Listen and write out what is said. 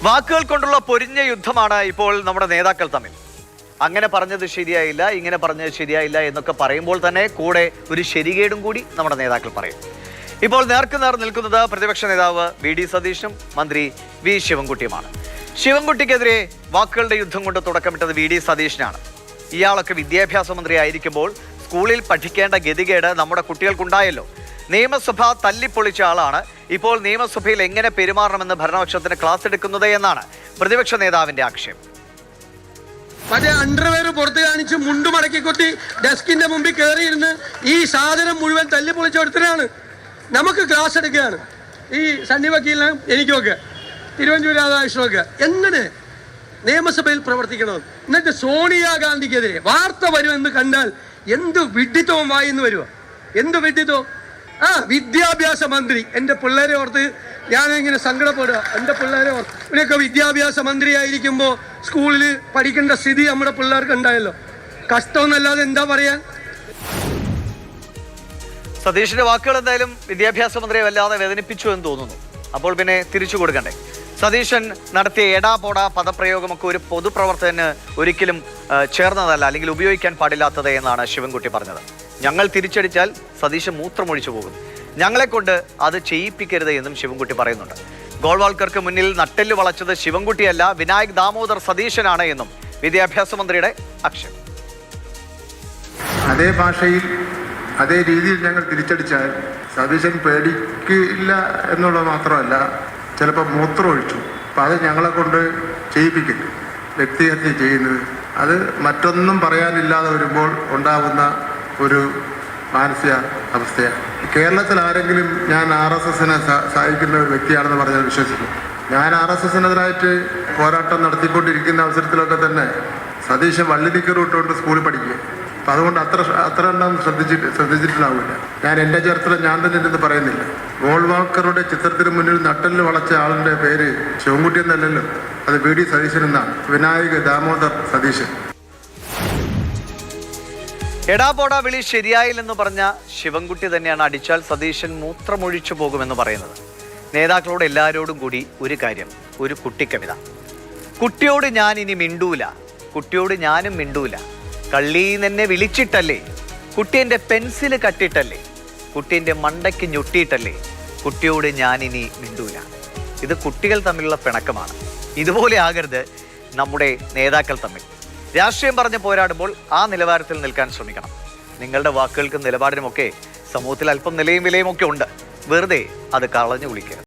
വാക്കുകൾ കൊണ്ടുള്ള പൊരിഞ്ഞ യുദ്ധമാണ് ഇപ്പോൾ നമ്മുടെ നേതാക്കൾ തമ്മിൽ. അങ്ങനെ പറഞ്ഞത് ശരിയായില്ല, ഇങ്ങനെ പറഞ്ഞത് ശരിയായില്ല എന്നൊക്കെ പറയുമ്പോൾ തന്നെ കൂടെ ഒരു ശരികേടും കൂടി നമ്മുടെ നേതാക്കൾ പറയും. ഇപ്പോൾ നേർക്കുനേർ നിൽക്കുന്നത് പ്രതിപക്ഷ നേതാവ് വി.ഡി. സതീശനും മന്ത്രി വി. ശിവൻകുട്ടിയുമാണ്. ശിവൻകുട്ടിക്കെതിരെ വാക്കുകളുടെ യുദ്ധം കൊണ്ട് തുടക്കമിട്ടത് വി.ഡി. സതീശനാണ്. ഇയാളൊക്കെ വിദ്യാഭ്യാസ മന്ത്രി ആയിരിക്കുമ്പോൾ സ്കൂളിൽ പഠിക്കേണ്ട ഗതികേട് നമ്മുടെ കുട്ടികൾക്കുണ്ടായല്ലോ. നിയമസഭ തല്ലിപ്പൊളിച്ച ആളാണ് ഇപ്പോൾ നിയമസഭയിൽ എങ്ങനെ പെരുമാറണമെന്ന് ഭരണപക്ഷത്തിന് ക്ലാസ് എടുക്കുന്നത് എന്നാണ് പ്രതിപക്ഷ നേതാവിന്റെ ആക്ഷേപം. മറ്റേ അണ്ടർവെയർ പുറത്ത് കാണിച്ച് മുണ്ടു മടക്കി കൊട്ടി ഡെസ്കിന്റെ മുമ്പിൽ കയറിയിരുന്ന് ഈ സാധനം മുഴുവൻ തല്ലിപ്പൊളിച്ച ഒരുത്തരാണ്. നമുക്ക് ക്ലാസ് എടുക്കുകയാണ് ഈ സണ്ണി വക്കീലിനും എനിക്കുമൊക്കെ തിരുവഞ്ചൂർ രാധാകൃഷ്ണനൊക്കെ എങ്ങനെ നിയമസഭയിൽ പ്രവർത്തിക്കണം. എന്നിട്ട് സോണിയാഗാന്ധിക്കെതിരെ വാർത്ത വരുമെന്ന് കണ്ടാൽ എന്ത് വിഡ്ഢിത്വം വായിന്ന് വരുമോ, എന്ത് വിഡ്ഢിത്വം. വിദ്യാഭ്യാസ മന്ത്രി, എൻ്റെ പിള്ളേരെ ഓർത്ത് ഞാനിങ്ങനെ സങ്കടപ്പെടുക. എൻ്റെ പിള്ളേരെ ഓർത്ത് ഇവരൊക്കെ വിദ്യാഭ്യാസ മന്ത്രി ആയിരിക്കുമ്പോൾ സ്കൂളിൽ പഠിക്കേണ്ട സ്ഥിതി നമ്മുടെ പിള്ളേർക്ക് ഉണ്ടായല്ലോ. കഷ്ടമെന്നല്ലാതെ എന്താ പറയാൻ. സതീഷിന്റെ വാക്കുകൾ എന്തായാലും വിദ്യാഭ്യാസ മന്ത്രിയെ വല്ലാതെ വേദനിപ്പിച്ചു എന്ന് തോന്നുന്നു. അപ്പോൾ പിന്നെ തിരിച്ചു കൊടുക്കണ്ടേ. സതീശൻ നടത്തിയ എടാപോട പദപ്രയോഗമൊക്കെ ഒരു പൊതുപ്രവർത്തകന് ഒരിക്കലും ചേർന്നതല്ല, അല്ലെങ്കിൽ ഉപയോഗിക്കാൻ പാടില്ലാത്തത് എന്നാണ് ശിവൻകുട്ടി പറഞ്ഞത്. ഞങ്ങൾ തിരിച്ചടിച്ചാൽ സതീശൻ മൂത്രമൊഴിച്ചു പോകും, ഞങ്ങളെ കൊണ്ട് അത് ചെയ്യിപ്പിക്കരുത് എന്നും ശിവൻകുട്ടി പറയുന്നുണ്ട്. ഗോൾവാൾക്കർക്ക് മുന്നിൽ നട്ടെല്ല് വളച്ചത് ശിവൻകുട്ടിയല്ല, വിനായക് ദാമോദർ സതീശനാണ് എന്നും വിദ്യാഭ്യാസ മന്ത്രിയുടെ ആക്ഷേപം. അതേ ഭാഷയിൽ അതേ രീതിയിൽ ഞങ്ങൾ തിരിച്ചടിച്ചാൽ സതീശൻ പേടിക്കില്ല എന്നുള്ളത് മാത്രമല്ല, ചിലപ്പോൾ മൂത്രം ഒഴിച്ചു. അപ്പം അത് ഞങ്ങളെ കൊണ്ട് ചെയ്യിപ്പിക്കും. വ്യക്തിഹത്യ ചെയ്യുന്നത് അത് മറ്റൊന്നും പറയാനില്ലാതെ വരുമ്പോൾ ഉണ്ടാകുന്ന ഒരു മാനസിക അവസ്ഥയാണ്. കേരളത്തിൽ ആരെങ്കിലും ഞാൻ RSSനെ സഹായിക്കുന്ന ഒരു വ്യക്തിയാണെന്ന് പറഞ്ഞാൽ വിശ്വസിക്കും. ഞാൻ RSSനെതിരായിട്ട് പോരാട്ടം നടത്തിക്കൊണ്ടിരിക്കുന്ന അവസരത്തിലൊക്കെ തന്നെ സതീശൻ വള്ളിനിക്കർ ഇട്ടുകൊണ്ട് സ്കൂളിൽ പഠിക്കുക. അപ്പം അതുകൊണ്ട് അത്ര എണ്ണം ശ്രദ്ധിച്ചിട്ടുണ്ടാവില്ല. ഞാൻ എൻ്റെ ചരിത്രം ഞാൻ തന്നെ എന്ന് പറയുന്നില്ല. ഗോൾവാൾക്കറുടെ ചിത്രത്തിന് മുന്നിൽ നട്ടെല്ല് വളച്ച ആളിൻ്റെ പേര് ശിവൻകുട്ടി എന്നല്ലല്ലോ, അത് വി.ഡി. സതീശൻ എന്നാണ്, വിനായക് ദാമോദർ സതീശൻ. എടാപോടാ വിളി ശരിയായില്ലെന്ന് പറഞ്ഞ ശിവൻകുട്ടി തന്നെയാണ് അടിച്ചാൽ സതീശൻ മൂത്രമൊഴിച്ചു പോകുമെന്ന് പറയുന്നത്. നേതാക്കളോട് എല്ലാവരോടും കൂടി ഒരു കാര്യം, ഒരു കുട്ടിക്കവിത. കുട്ടിയോട് ഞാൻ ഇനി മിണ്ടൂല, കുട്ടിയോട് ഞാനും മിണ്ടൂല, കള്ളീന്നെന്നെ വിളിച്ചിട്ടല്ലേ, കുട്ടി എൻ്റെ പെൻസില് കട്ടിട്ടല്ലേ, കുട്ടി എൻ്റെ മണ്ടയ്ക്ക് ഞൊട്ടിയിട്ടല്ലേ, കുട്ടിയോട് ഞാനിനി മിണ്ടൂല. ഇത് കുട്ടികൾ തമ്മിലുള്ള പിണക്കമാണ്. ഇതുപോലെ ആകരുത് നമ്മുടെ നേതാക്കൾ തമ്മിൽ. രാഷ്ട്രീയം പറഞ്ഞ് പോരാടുമ്പോൾ ആ നിലവാരത്തിൽ നിൽക്കാൻ ശ്രമിക്കണം. നിങ്ങളുടെ വാക്കുകൾക്കും നിലപാടിനുമൊക്കെ സമൂഹത്തിൽ അല്പം നിലയും വിലയും ഒക്കെ ഉണ്ട്. വെറുതെ അത് കളഞ്ഞു വിളിക്കുക.